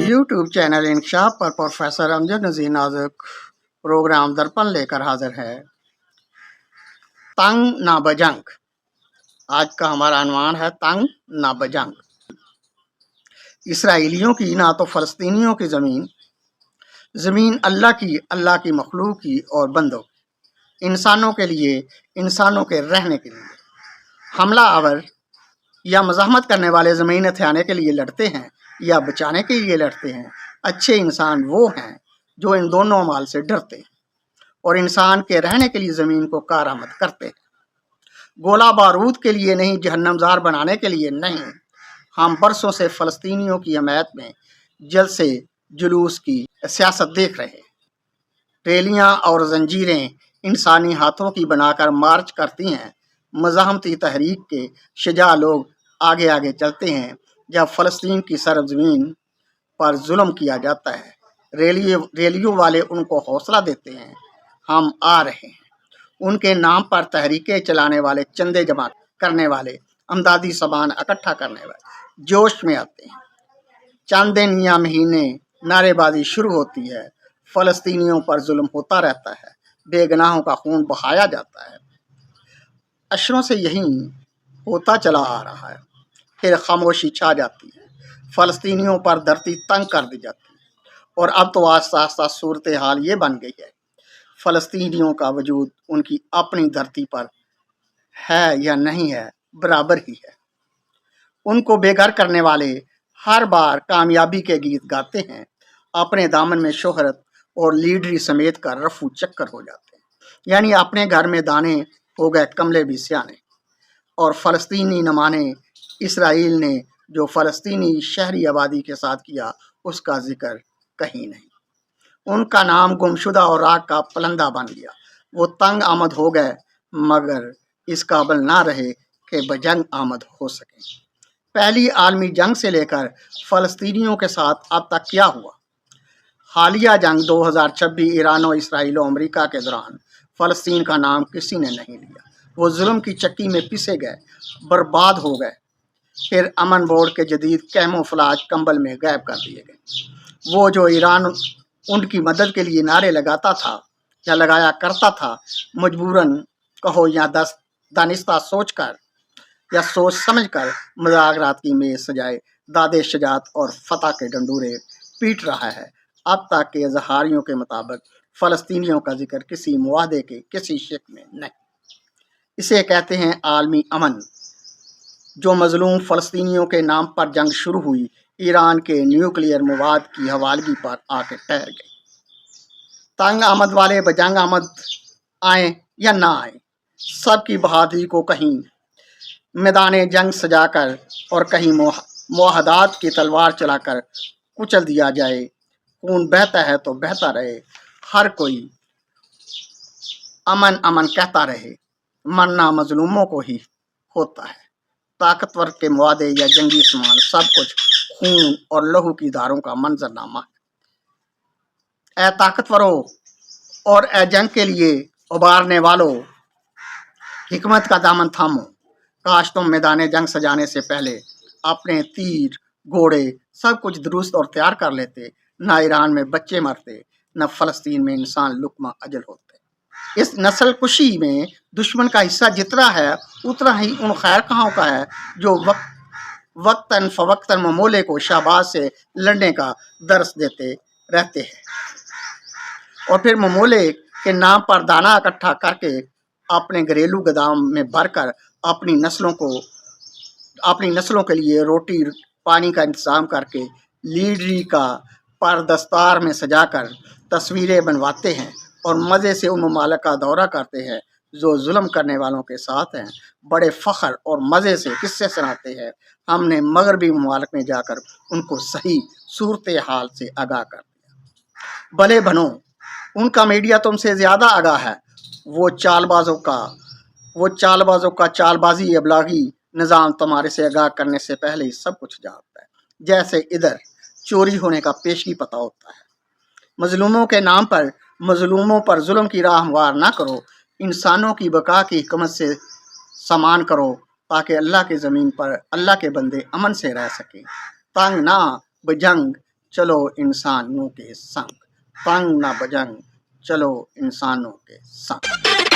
YouTube channel इंकशाफ पर professor Amjad नज़ीर नाज़िक programme दर्पण लेकर हाजिर है। तंग ना बजंग। आज का हमारा अनवान है तंग ना बजंग। इसराइलियों की ना तो फ़लस्तीनियों की ज़मीन अल्लाह की मखलूक की और बंदों इंसानों के लिए, इंसानों के रहने के लिए। हमला आवर या मज़ाहमत करने वाले ज़मीन हथियाने के लिए लड़ते हैं या बचाने के लिए लड़ते हैं। अच्छे इंसान वो हैं जो इन दोनों अमाल से डरते हैं और इंसान के रहने के लिए ज़मीन को कारामद करते हैं। गोला बारूद के लिए नहीं, जहन्नमज़ार बनाने के लिए नहीं। हम बरसों से फ़लस्तीनियों की हमायत में जलसे जुलूस की सियासत देख रहे हैं। रैलियां और जंजीरें इंसानी हाथों की बनाकर मार्च करती हैं। मज़ाहमती तहरीक के शुजा लोग आगे आगे चलते हैं। जब फ़लस्तीन की सरज़मीन पर जुल्म किया जाता है, रैलियों वाले उनको हौसला देते हैं, हम आ रहे हैं। उनके नाम पर तहरीकें चलाने वाले, चंदे जमा करने वाले, अमदादी सामान इकट्ठा करने वाले जोश में आते हैं। चंद दिन या महीने नारेबाजी शुरू होती है। फ़लस्तीनियों पर जुल्म होता रहता है, बेगुनाहों का खून बहाया जाता है। अशरों से यही होता चला आ रहा है। फिर खामोशी छा जाती है। फ़लस्तीनियों पर धरती तंग कर दी जाती है और अब तो आस्ता आस्ता सूरत हाल ये बन गई है, फ़लस्तीनियों का वजूद उनकी अपनी धरती पर है या नहीं है, बराबर ही है। उनको बेघर करने वाले हर बार कामयाबी के गीत गाते हैं। अपने दामन में शोहरत और लीडरी समेत कर रफू चक्कर हो जाते हैं, यानी अपने घर में दाने हो गए कमले भी सियाने। और फ़लस्तीनी न माने। इसराइल ने जो फ़लस्तीनी शहरी आबादी के साथ किया, उसका जिक्र कहीं नहीं। उनका नाम गुमशुदा और राग का पलंदा बन गया। वो तंग आमद हो गए, मगर इस काबिल ना रहे कि बजंग आमद हो सके। पहली आलमी जंग से लेकर फ़लस्तीनियों के साथ अब तक क्या हुआ? हालिया जंग 2026 ईरान और इसराइल और अमरीका के दौरान फ़लस्तीन का नाम किसी ने नहीं लिया। वो जुल्म की चक्की में पिसे गए, बर्बाद हो गए। फिर अमन बोर्ड के जदीद कैमोफ्लाज कंबल में गायब कर दिए गए। वो जो ईरान उनकी मदद के लिए नारे लगाता था या लगाया करता था, मजबूरन कहो या दानिस्ता सोचकर या सोच समझकर मजाकरात की मेज सजाए दादे शजात और फतह के डंडूरे पीट रहा है। अब तक के इजहारियों के मुताबिक फ़लस्तीनियों का जिक्र किसी मुआहदे के किसी शिक में नहीं। इसे कहते हैं आलमी अमन। जो मजलूम फ़लस्तीनियों के नाम पर जंग शुरू हुई, ईरान के न्यूक्लियर मवाद की हवालगी पर आके ठहर गई। तंग आमद वाले बजंग आमद आए या ना आए, सबकी बहादुरी को कहीं मैदान जंग सजाकर और कहीं मुआहदात की तलवार चलाकर कुचल दिया जाए। खून बहता है तो बहता रहे, हर कोई अमन अमन कहता रहे। मरना मजलूमों को ही होता है। ताकतवर के मुआदे या जंगी सामान, सब कुछ खून और लहू की धारों का मंजरनामा है। ए ताकतवरों और ए जंग के लिए उबारने वालों, हिकमत का दामन थामो। काश तुम मैदान जंग सजाने से पहले अपने तीर, घोड़े, सब कुछ दुरुस्त और तैयार कर लेते। न ईरान में बच्चे मरते, न फ़लस्तीन में इंसान लुकमा अजल होते। इस नस्ल कुशी में दुश्मन का हिस्सा जितना है, उतना ही उन खैर खाओं का है जो वक्तन फ़वक्तन ममोले को शाबाश से लड़ने का दर्स देते रहते हैं और फिर ममोले के नाम पर दाना इकट्ठा करके अपने घरेलू गोदाम में भरकर अपनी नस्लों के लिए रोटी पानी का इंतज़ाम करके लीडरी का पर दस्तार में सजाकर तस्वीरें बनवाते हैं और मज़े से उन ममालिक का दौरा करते हैं जो जुल्म करने वालों के साथ हैं। बड़े फ़ख्र और मज़े से किस्से सुनाते हैं। हमने मगरबी ममालिक में जाकर उनको सही सूरत हाल से आगाह कर दिया। भले बनो, उनका मीडिया तुमसे ज़्यादा आगाह है। वो चालबाजों का चालबाजी अबलागी निज़ाम तुम्हारे से आगाह करने से पहले ही सब कुछ जानता है। जैसे इधर चोरी होने का पेशगी पता होता है। मजलूमों के नाम पर मजलूमों पर जुल्म की राह हमवार ना करो। इंसानों की बका की हिकमत से समान करो ताकि अल्लाह की ज़मीन पर अल्लाह के बंदे अमन से रह सकें। तंग ना बजंग چلو انسانوں کے سنگ، تنگ نہ بجنگ چلو انسانوں کے سنگ۔